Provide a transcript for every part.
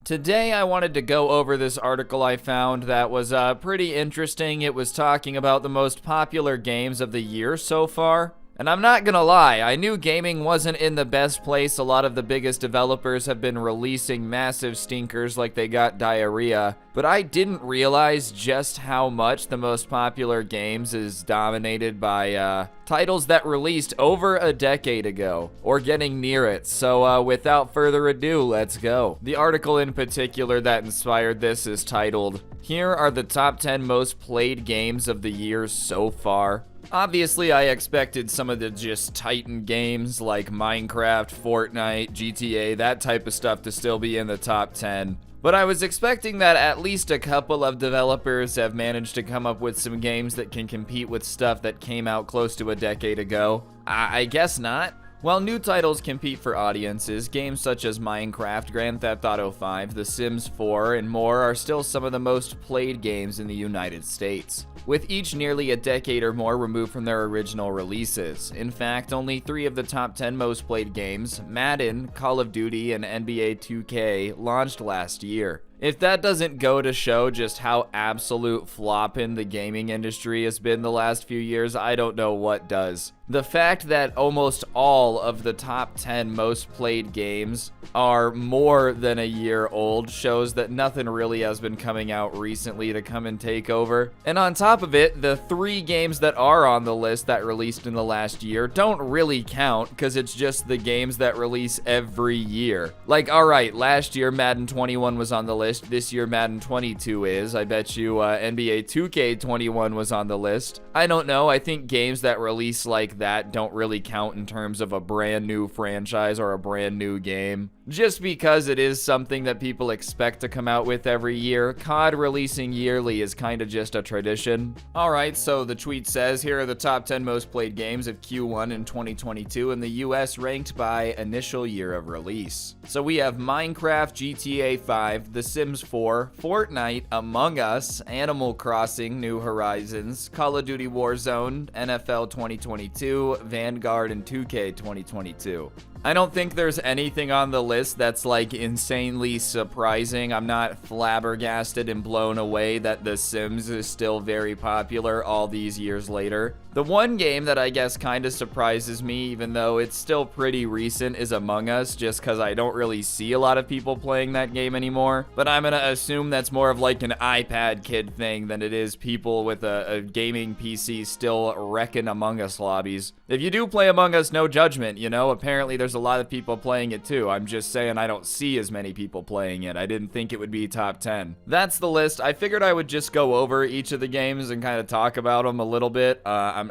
Today I wanted to go over this article I found that was pretty interesting. It was talking about the most popular games of the year so far. And I'm not gonna lie, I knew gaming wasn't in the best place. A lot of the biggest developers have been releasing massive stinkers like they got diarrhea. But I didn't realize just how much the most popular games is dominated by titles that released over a decade ago, or getting near it. So without further ado, let's go. The article in particular that inspired this is titled, "Here are the top 10 most played games of the year so far." Obviously, I expected some of the just Titan games like Minecraft, Fortnite, GTA, that type of stuff to still be in the top 10. But I was expecting that at least a couple of developers have managed to come up with some games that can compete with stuff that came out close to a decade ago. I guess not. While new titles compete for audiences, games such as Minecraft, Grand Theft Auto 5, The Sims 4, and more are still some of the most played games in the United States, with each nearly a decade or more removed from their original releases. In fact, only 3 of the top 10 most played games, Madden, Call of Duty, and NBA 2K, launched last year. If that doesn't go to show just how absolute floppin' the gaming industry has been the last few years, I don't know what does. The fact that almost all of the top 10 most played games are more than a year old shows that nothing really has been coming out recently to come and take over. And on top of it, the 3 games that are on the list that released in the last year don't really count because it's just the games that release every year. Like, alright, last year Madden 21 was on the list. This year Madden 22 is. I bet you NBA 2K21 was on the list. I don't know. I think games that release like that don't really count in terms of a brand new franchise or a brand new game. Just because it is something that people expect to come out with every year, COD releasing yearly is kind of just a tradition. Alright, so the tweet says, here are the top 10 most played games of Q1 in 2022 in the US ranked by initial year of release. So we have Minecraft, GTA 5, The Sims 4, Fortnite, Among Us, Animal Crossing, New Horizons, Call of Duty Warzone, NFL 2022, Vanguard, and 2K 2022. I don't think there's anything on the list that's like insanely surprising. I'm not flabbergasted and blown away that The Sims is still very popular all these years later. The one game that I guess kind of surprises me, even though it's still pretty recent, is Among Us, just because I don't really see a lot of people playing that game anymore. But I'm gonna assume that's more of like an iPad kid thing than it is people with a gaming PC still wrecking Among Us lobbies. If you do play Among Us, no judgment, you know? Apparently there's a lot of people playing it too. I'm just saying I don't see as many people playing it. I didn't think it would be top 10. That's the list. I figured I would just go over each of the games and kind of talk about them a little bit.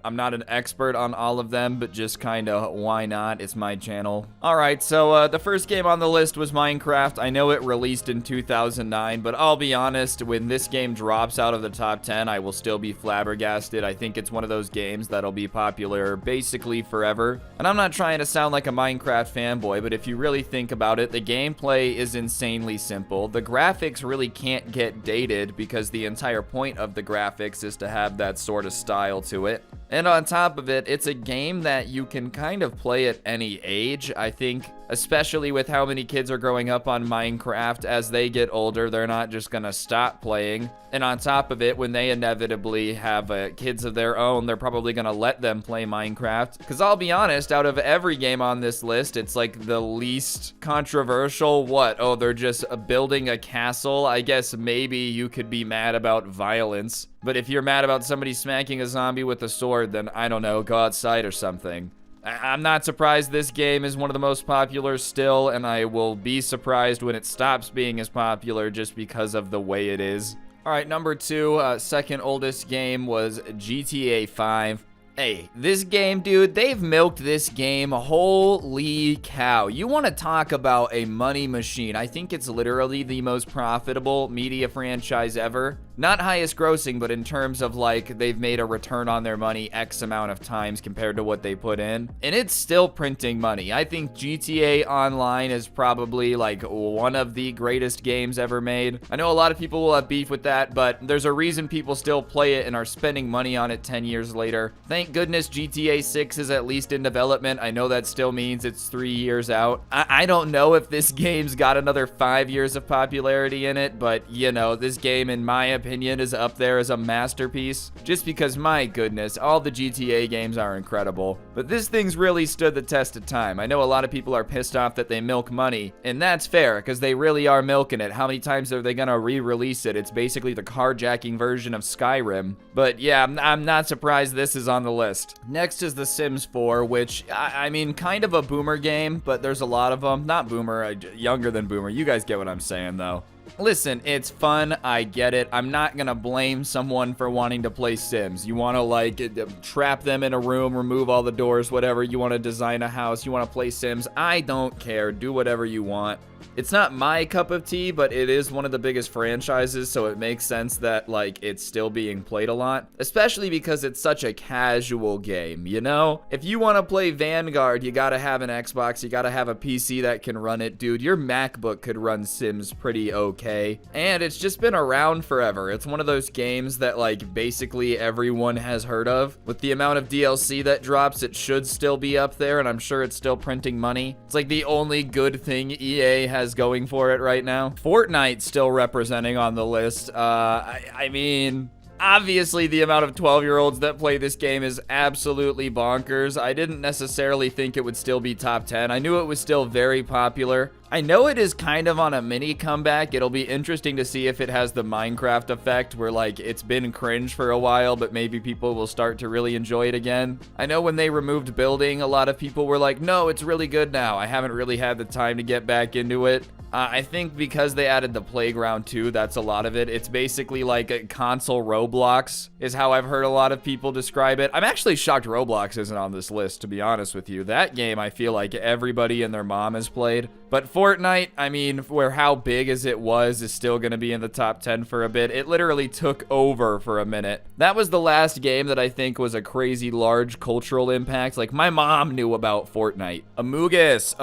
I'm not an expert on all of them, but just kind of why not? It's my channel. Alright, so the first game on the list was Minecraft. I know it released in 2009, but I'll be honest, when this game drops out of the top 10, I will still be flabbergasted. I think it's one of those games that'll be popular basically forever. And I'm not trying to sound like a Minecraft fanboy, but if you really think about it, the gameplay is insanely simple. The graphics really can't get dated because the entire point of the graphics is to have that sort of style to it. And on top of it, it's a game that you can kind of play at any age. I think, especially with how many kids are growing up on Minecraft, as they get older, they're not just gonna stop playing. And on top of it, when they inevitably have kids of their own, they're probably gonna let them play Minecraft. Because I'll be honest, out of every game on this list, it's like the least controversial. What? Oh, they're just building a castle? I guess maybe you could be mad about violence. But if you're mad about somebody smacking a zombie with a sword, then I don't know, go outside or something. I'm not surprised this game is one of the most popular still, and I will be surprised when it stops being as popular just because of the way it is. Alright, number 2, second oldest game was GTA 5. Hey, this game, dude, they've milked this game. Holy cow. You want to talk about a money machine. I think it's literally the most profitable media franchise ever. Not highest grossing, but in terms of like they've made a return on their money X amount of times compared to what they put in. And it's still printing money. I think GTA Online is probably like one of the greatest games ever made. I know a lot of people will have beef with that, but there's a reason people still play it and are spending money on it 10 years later. Thank thank goodness GTA 6 is at least in development. I know that still means it's 3 years out. I don't know if this game's got another 5 years of popularity in it, but you know, this game, in my opinion, is up there as a masterpiece. Just because, my goodness, all the GTA games are incredible. But this thing's really stood the test of time. I know a lot of people are pissed off that they milk money, and that's fair, because they really are milking it. How many times are they gonna re-release it? It's basically the carjacking version of Skyrim. But yeah, I'm not surprised this is on the list. Next is The Sims 4, which, I mean, kind of a boomer game, but there's a lot of them. Not boomer, younger than boomer. You guys get what I'm saying, though. Listen, it's fun, I get it. I'm not gonna blame someone for wanting to play Sims. You wanna, like, trap them in a room, remove all the doors, whatever. You wanna design a house, you wanna play Sims. I don't care. Do whatever you want. It's not my cup of tea, but it is one of the biggest franchises, so it makes sense that, like, it's still being played a lot. Especially because it's such a casual game, you know? If you want to play Vanguard, you gotta have an Xbox, you gotta have a PC that can run it. Dude, your MacBook could run Sims pretty okay. And it's just been around forever. It's one of those games that, like, basically everyone has heard of. With the amount of DLC that drops, it should still be up there, and I'm sure it's still printing money. It's like the only good thing EA has going for it right now. Fortnite still representing on the list. I mean, obviously the amount of 12-year-olds that play this game is absolutely bonkers. I didn't necessarily think it would still be top 10. I knew it was still very popular. I know it is kind of on a mini comeback. It'll be interesting to see if it has the Minecraft effect where, like, it's been cringe for a while, but maybe people will start to really enjoy it again. I know when they removed building, a lot of people were like, no, it's really good now. I haven't really had the time to get back into it. I think because they added the playground too, that's a lot of it. It's basically like a console Roblox, is how I've heard a lot of people describe it. I'm actually shocked Roblox isn't on this list, to be honest with you. That game, I feel like everybody and their mom has played. But Fortnite, I mean, where how big as it was, is still going to be in the top 10 for a bit. It literally took over for a minute. That was the last game that I think was a crazy large cultural impact. Like, my mom knew about Fortnite. Amogus.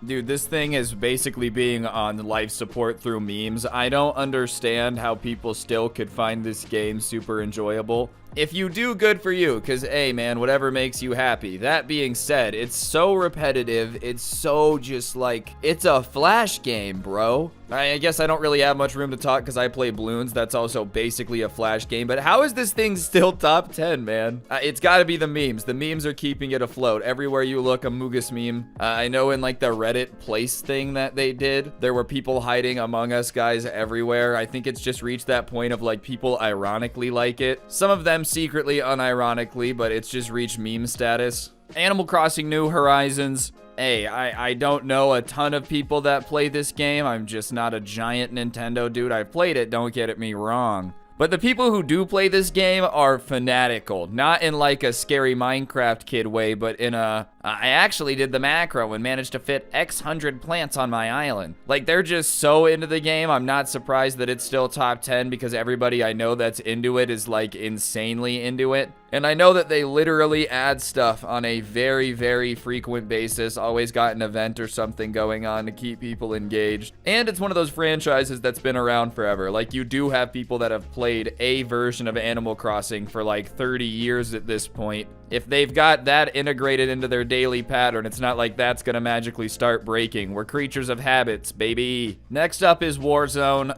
Dude, this thing is basically being on life support through memes. I don't understand how people still could find this game super enjoyable. If you do, good for you, because, hey, man, whatever makes you happy. That being said, it's so repetitive. It's so just, like, it's a Flash game, bro. I guess I don't really have much room to talk because I play Bloons. That's also basically a Flash game. But how is this thing still top 10, man? It's got to be the memes. The memes are keeping it afloat. Everywhere you look, a Amogus meme. I know in, like, the Reddit place thing that they did, there were people hiding Among Us guys everywhere. I think it's just reached that point of, like, people ironically like it. Some of them secretly unironically, but it's just reached meme status. Animal Crossing New Horizons. Hey, I don't know a ton of people that play this game. I'm just not a giant Nintendo dude. I've played it, don't get me wrong. But the people who do play this game are fanatical. Not in like a scary Minecraft kid way, but in a, I actually did the macro and managed to fit X hundred plants on my island. Like, they're just so into the game. I'm not surprised that it's still top 10 because everybody I know that's into it is like insanely into it. And I know that they literally add stuff on a very, very frequent basis. Always got an event or something going on to keep people engaged. And it's one of those franchises that's been around forever. Like, you do have people that have played a version of Animal Crossing for like 30 years at this point. If they've got that integrated into their daily pattern, it's not like that's gonna magically start breaking. We're creatures of habits, baby. Next up is Warzone.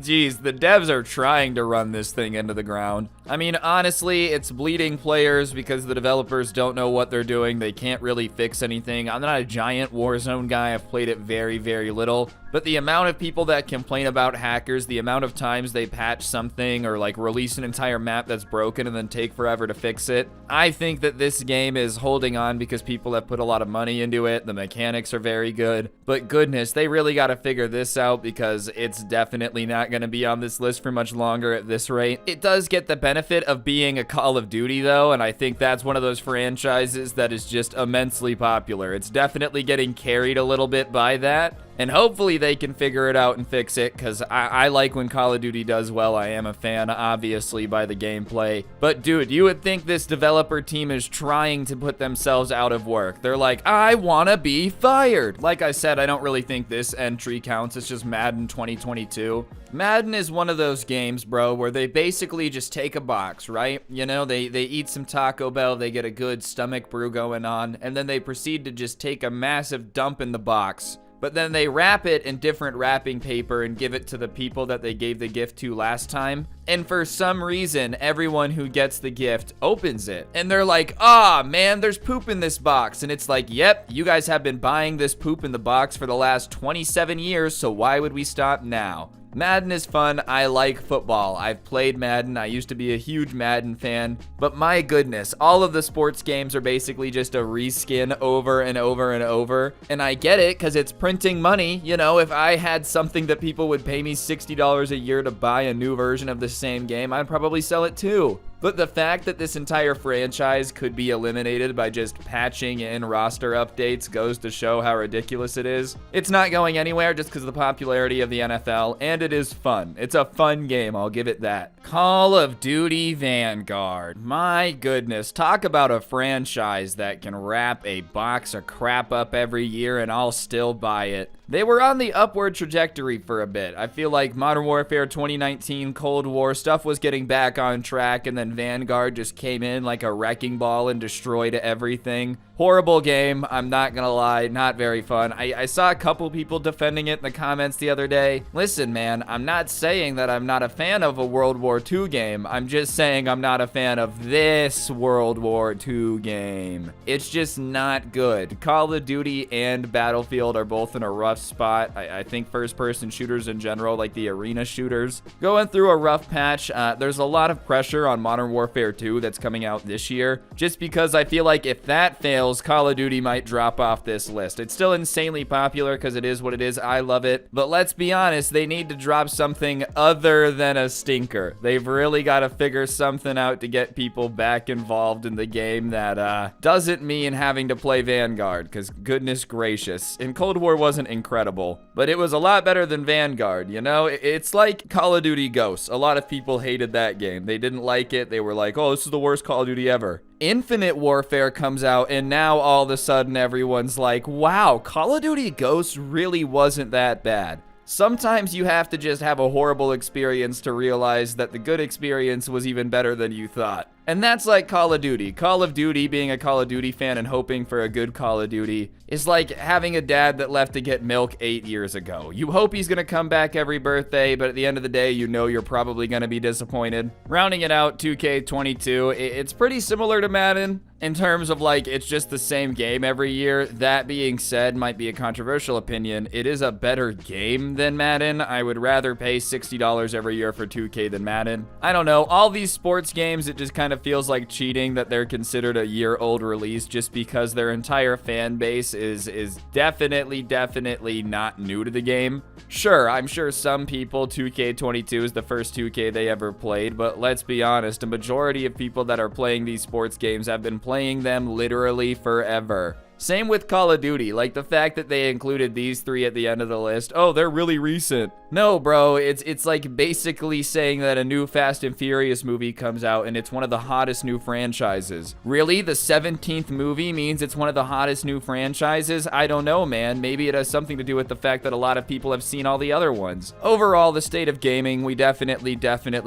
Geez, the devs are trying to run this thing into the ground. I mean, honestly, it's bleeding players because the developers don't know what they're doing. They can't really fix anything. I'm not a giant Warzone guy. I've played it very, very little. But the amount of people that complain about hackers, the amount of times they patch something or like release an entire map that's broken and then take forever to fix it, I think that this game is holding on because people have put a lot of money into it. The mechanics are very good. But goodness, they really got to figure this out because it's definitely not going to be on this list for much longer at this rate. It does get the benefit of being a Call of Duty though, and I think that's one of those franchises that is just immensely popular. It's definitely getting carried a little bit by that. And hopefully they can figure it out and fix it, because I like when Call of Duty does well. I am a fan, obviously, by the gameplay. But dude, you would think this developer team is trying to put themselves out of work. They're like, I want to be fired. Like I said, I don't really think this entry counts. It's just Madden 2022. Madden is one of those games, bro, where they basically just take a box, right? You know, they eat some Taco Bell, they get a good stomach brew going on, and then they proceed to just take a massive dump in the box. But then they wrap it in different wrapping paper and give it to the people that they gave the gift to last time. And for some reason, everyone who gets the gift opens it. And they're like, ah, man, there's poop in this box. And it's like, yep, you guys have been buying this poop in the box for the last 27 years, so why would we stop now? Madden is fun. I like football. I've played Madden. I used to be a huge Madden fan. But my goodness, all of the sports games are basically just a reskin over and over and over. And I get it because it's printing money. You know, if I had something that people would pay me $60 a year to buy a new version of the same game, I'd probably sell it too. But the fact that this entire franchise could be eliminated by just patching in roster updates goes to show how ridiculous it is. It's not going anywhere just because of the popularity of the NFL, and it is fun. It's a fun game, I'll give it that. Call of Duty Vanguard. My goodness, talk about a franchise that can wrap a box of crap up every year and I'll still buy it. They were on the upward trajectory for a bit. I feel like Modern Warfare 2019, Cold War, stuff was getting back on track, and then Vanguard just came in like a wrecking ball and destroyed everything. Horrible game, I'm not gonna lie, not very fun. I saw a couple people defending it in the comments the other day. Listen, man, I'm not saying that I'm not a fan of a World War II game. I'm just saying I'm not a fan of this World War II game. It's just not good. Call of Duty and Battlefield are both in a rough spot. I think first-person shooters in general, like the arena shooters, going through a rough patch. There's a lot of pressure on Modern Warfare 2 that's coming out this year, just because I feel like if that fails, Call of Duty might drop off this list. It's still insanely popular because it is what it is. I love it. But let's be honest, they need to drop something other than a stinker. They've really got to figure something out to get people back involved in the game that doesn't mean having to play Vanguard, because goodness gracious. And Cold War wasn't incredible, but it was a lot better than Vanguard, you know? It's like Call of Duty Ghosts. A lot of people hated that game. They didn't like it. They were like, oh, this is the worst Call of Duty ever. Infinite Warfare comes out, and now all of a sudden everyone's like, wow, Call of Duty Ghosts really wasn't that bad. Sometimes you have to just have a horrible experience to realize that the good experience was even better than you thought. And that's like Call of Duty. Call of Duty, being a Call of Duty fan and hoping for a good Call of Duty, is like having a dad that left to get milk 8 years ago. You hope he's gonna come back every birthday, but at the end of the day, you know you're probably gonna be disappointed. Rounding it out, 2K22, it's pretty similar to Madden in terms of like, it's just the same game every year. That being said, might be a controversial opinion, it is a better game than Madden. I would rather pay $60 every year for 2K than Madden. I don't know, all these sports games, it just kind of feels like cheating that they're considered a year-old release just because their entire fan base is definitely not new to the game. Sure, I'm sure some people, 2K22 is the first 2K they ever played, but let's be honest, a majority of people that are playing these sports games have been playing them literally forever. Same with Call of Duty, like the fact that they included these three at the end of the list. Oh, they're really recent. No, bro, it's like basically saying that a new Fast and Furious movie comes out and it's one of the hottest new franchises. Really? The 17th movie means it's one of the hottest new franchises? I don't know, man. Maybe it has something to do with the fact that a lot of people have seen all the other ones. Overall, the state of gaming, we definitely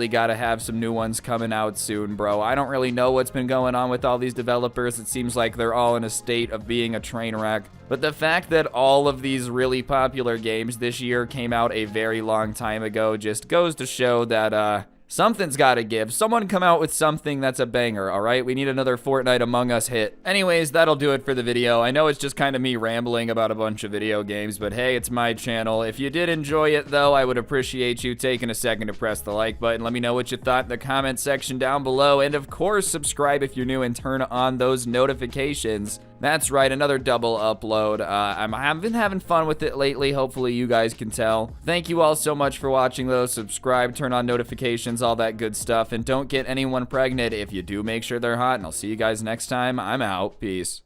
gotta have some new ones coming out soon, bro. I don't really know what's been going on with all these developers. It seems like they're all in a state of being a train wreck. But the fact that all of these really popular games this year came out a very long time ago just goes to show that something's gotta give. Someone come out with something that's a banger, alright? We need another Fortnite Among Us hit. Anyways, that'll do it for the video. I know it's just kind of me rambling about a bunch of video games, but hey, it's my channel. If you did enjoy it, though, I would appreciate you taking a second to press the like button. Let me know what you thought in the comment section down below. And of course, subscribe if you're new and turn on those notifications. That's right, another double upload. I've been having fun with it lately. Hopefully you guys can tell. Thank you all so much for watching, though. Subscribe, turn on notifications, all that good stuff. And don't get anyone pregnant. If you do, make sure they're hot. And I'll see you guys next time. I'm out. Peace.